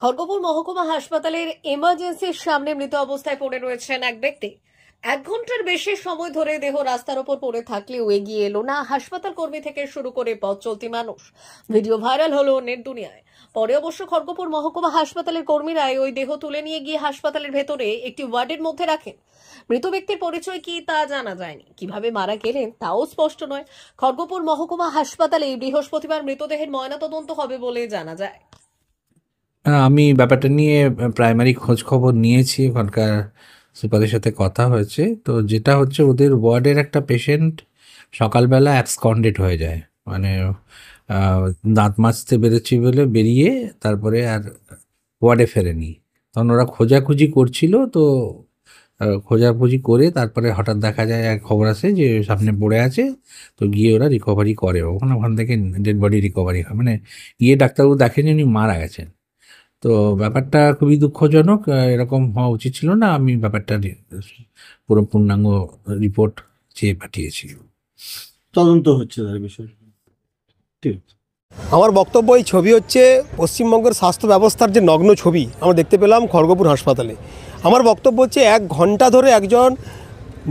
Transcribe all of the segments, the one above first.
খড়গপুর মহকুমা হাসপাতালের এমার্জেন্সির সামনে মৃত অবস্থায় পড়ে রয়েছেন এক ব্যক্তি। 1 ঘন্টার বেশি সময় ধরে দেহ রাস্তার ওপর পড়ে থাকলেও এগিয়ে এলো না হাসপাতাল কর্মী থেকে শুরু করে পথ চলতি মানুষ। ভিডিও ভাইরাল হলো নেট দুনিয়ায়। পরে অবশ্য খড়গপুর মহকুমা হাসপাতালের কর্মীরাই ওই দেহ তুলে নিয়ে গিয়ে হাসপাতালের ভেতরে একটি ওয়ার্ডের মধ্যে রাখেন। মৃত ব্যক্তির পরিচয় কি তা জানা যায়নি, কিভাবে মারা গেলেন তাও স্পষ্ট নয়। খড়গপুর মহকুমা হাসপাতালে বৃহস্পতিবার মৃতদেহের ময়নাতদন্ত হবে বলে জানা যায়। আমি ব্যাপারটা নিয়ে প্রাইমারি খোঁজ খবর নিয়েছি, ওখানকার সুপারের সাথে কথা হয়েছে। তো যেটা হচ্ছে, ওদের ওয়ার্ডের একটা পেশেন্ট সকালবেলা অ্যাবসকন্ডেড হয়ে যায়, মানে দাঁত মাজতে বেরোচ্ছি বলে বেরিয়ে তারপরে আর ওয়ার্ডে ফেরেনি। তখন ওরা খোঁজাখুঁজি করছিল, তো খোঁজাখুঁজি করে তারপরে হঠাৎ দেখা যায়, এক খবর আসে যে সামনে পড়ে আছে। তো গিয়ে ওরা রিকভারি করে, ওখান থেকে ডেড বডি রিকভারি হয়, মানে গিয়ে ডাক্তারবাবু দেখেন উনি মারা গেছেন। তো ব্যাপারটা খুবই দুঃখজনক, এরকম হওয়া উচিত ছিল না। আমি ব্যাপারটা পুরো পূর্ণাঙ্গ রিপোর্ট চেয়ে পাঠিয়েছি, তদন্ত হচ্ছে তার বিষয়ে। ঠিক আমার বক্তব্য, এই ছবি হচ্ছে পশ্চিমবঙ্গের স্বাস্থ্য ব্যবস্থার যে নগ্ন ছবি আমরা দেখতে পেলাম খড়গপুর হাসপাতালে। আমার বক্তব্য হচ্ছে 1 ঘন্টা ধরে একজন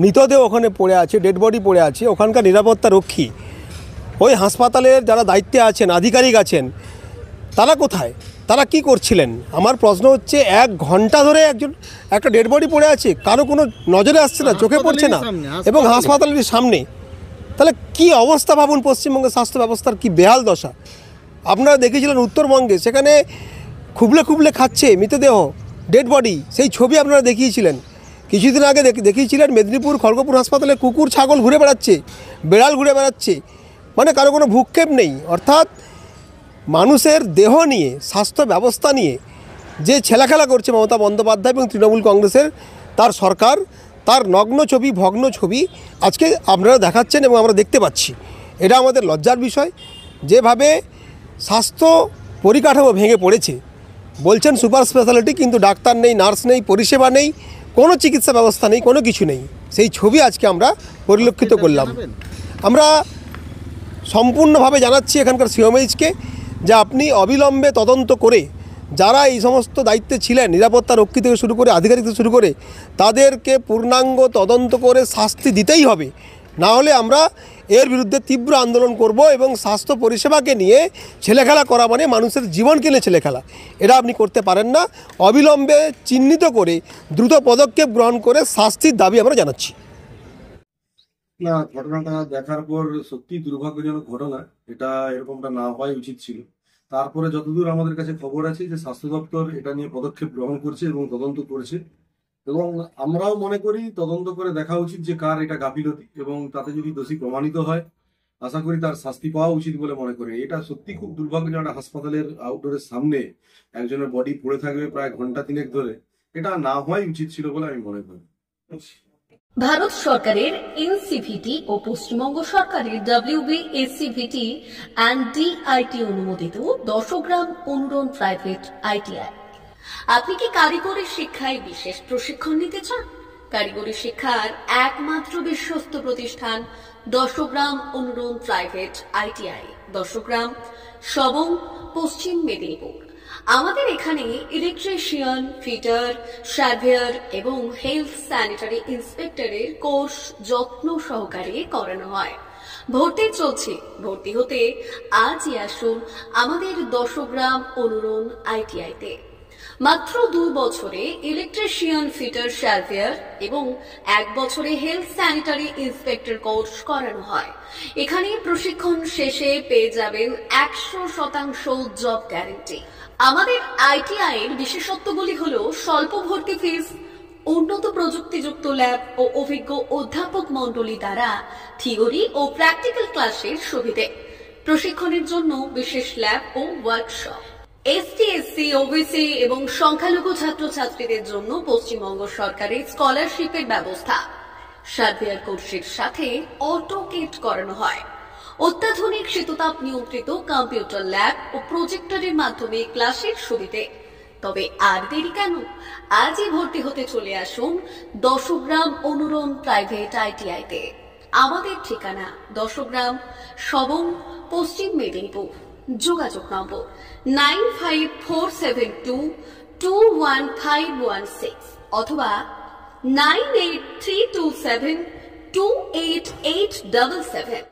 মৃতদেহ ওখানে পড়ে আছে, ডেড বডি পড়ে আছে। ওখানকার নিরাপত্তা রক্ষী, ওই হাসপাতালের যারা দায়িত্বে আছেন, আধিকারিক আছেন, তারা কোথায়, তারা কি করছিলেন? আমার প্রশ্ন হচ্ছে 1 ঘন্টা ধরে একটা ডেড বডি পড়ে আছে, কারো কোনো নজরে আসছে না, চোখে পড়ছে না, এবং হাসপাতালের সামনে। তাহলে কি অবস্থা ভাবুন, পশ্চিমবঙ্গের স্বাস্থ্য ব্যবস্থার কি বেহাল দশা। আপনারা দেখেছিলেন উত্তরবঙ্গে, সেখানে খুবলে খুবলে খাচ্ছে মৃতদেহ, ডেড বডি, সেই ছবি আপনারা দেখিয়েছিলেন। কিছুদিন আগে দেখিয়েছিলেন মেদিনীপুর খড়গপুর হাসপাতালে কুকুর ছাগল ঘুরে বেড়াচ্ছে, বেড়াল ঘুরে বেড়াচ্ছে, মানে কারো কোনো ভূক্ষেপ নেই। অর্থাৎ মানুষের দেহ নিয়ে, স্বাস্থ্য ব্যবস্থা নিয়ে যে ছেলেখেলা করছে মমতা বন্দ্যোপাধ্যায় এবং তৃণমূল কংগ্রেসের তার সরকার, তার নগ্ন ছবি, ভগ্ন ছবি আজকে আপনারা দেখাচ্ছেন এবং আমরা দেখতে পাচ্ছি। এটা আমাদের লজ্জার বিষয়। যেভাবে স্বাস্থ্য পরিকাঠামো ভেঙে পড়েছে, বলছেন সুপার স্পেশালিটি, কিন্তু ডাক্তার নেই, নার্স নেই, পরিষেবা নেই, কোনো চিকিৎসা ব্যবস্থা নেই, কোনো কিছু নেই। সেই ছবি আজকে আমরা পরিলক্ষিত করলাম। আমরা সম্পূর্ণভাবে জানাচ্ছি এখানকার সিএমএইচকে যে আপনি অবিলম্বে তদন্ত করে, যারা এই সমস্ত দায়িত্বে ছিলেন, নিরাপত্তা রক্ষী থেকে শুরু করে আধিকারিক থেকে শুরু করে, তাদেরকে পূর্ণাঙ্গ তদন্ত করে শাস্তি দিতেই হবে। না হলে আমরা এর বিরুদ্ধে তীব্র আন্দোলন করব এবং স্বাস্থ্য পরিষেবাকে নিয়ে ছেলেখেলা করা মানে মানুষের জীবনকে নিয়ে ছেলেখেলা, এটা আপনি করতে পারেন না। অবিলম্বে চিহ্নিত করে দ্রুত পদক্ষেপ গ্রহণ করে শাস্তির দাবি আমরা জানাচ্ছি। না, ঘটনাটা দেখার পর সত্যি দুর্ভাগ্যজনক ঘটনা, এটা এরকমটা না হওয়াই উচিত ছিল। তারপরে যতদূর আমাদের কাছে খবর আছে যে স্বাস্থ্য দপ্তর এটা নিয়ে পদক্ষেপ গ্রহণ করছে এবং তদন্ত করছে, এবং আমরাও মনে করি তদন্ত করে দেখা উচিত যে কার এটা গাফিলতি, এবং তাতে যদি দোষী প্রমাণিত হয় আশা করি তার শাস্তি পাওয়া উচিত বলে মনে করি। এটা সত্যি খুব দুর্ভাগ্যজনক, হাসপাতালের আউটডোরের সামনে একজনের বডি পড়ে থাকবে প্রায় ঘন্টা 3 ধরে, এটা না হওয়াই উচিত ছিল বলে আমি মনে করি। ভারত সরকারের এনসিভিটি ও পশ্চিমবঙ্গ সরকারের WBSCVT অ্যান্ড DIT অনুমোদিত 10 গ্রাম অনুরণ প্রাইভেট ITI। আপনি কি কারিগরি শিক্ষায় বিশেষ প্রশিক্ষণ নিতে চান? কারিগরি শিক্ষার একমাত্র বিশ্বস্ত প্রতিষ্ঠান 10 গ্রাম অনুরণ প্রাইভেট ITI, 10 গ্রাম, সবং, পশ্চিম মেদিনীপুর। আমাদের এখানে ইলেকট্রিশিয়ান, ফিটার, সার্ভেয়ার এবং হেলথ স্যানিটারি ইন্সপেক্টরের কোর্স যত্ন সহকারে করানো হয়। ভর্তি চলছে। ভর্তি হতে আজই আসুন আমাদের 10 গ্রাম অনুরণ ITI-তে। মাত্র 2 বছরে ইলেকট্রিশিয়ান, ফিটার, সার্ভেয়ার এবং 1 বছরে হেলথ স্যানিটারি ইন্সপেক্টর কোর্স করানো হয়। এখানে প্রশিক্ষণ শেষে পেয়ে যাবেন 100% জব গ্যারান্টি। আমাদের ITI এর বিশেষত্বগুলি হলো স্বল্প ভর্তি ফিস, উন্নত প্রযুক্তিযুক্ত ল্যাব ও অভিজ্ঞ অধ্যাপক মণ্ডলী দ্বারা থিওরি ও প্র্যাকটিক্যাল ক্লাসের সুবিধে, প্রশিক্ষণের জন্য বিশেষ ল্যাব ও ওয়ার্কশপ, ST, SC, OBC এবং সংখ্যালঘু ছাত্রছাত্রীদের জন্য পশ্চিমবঙ্গ সরকারের স্কলারশিপের ব্যবস্থা। সার্ভেয়ার কোর্সের সাথে অটোকেট করানো হয়। অত্যাধুনিক শীততাপ নিয়ন্ত্রিত কম্পিউটার ল্যাব ও প্রজেক্টরের মাধ্যমে ক্লাসের সুবিধে। তবে আর দেরি কেন? আজই ভর্তি হতে চলে আসুন 10 গ্রাম অনুরণ প্রাইভেট ITI-তে। আমাদের ঠিকানা 10 গ্রাম, সবং, পশ্চিম মেদিনীপুর। যোগাযোগ নম্বর 9547221516 অথবা 9832728877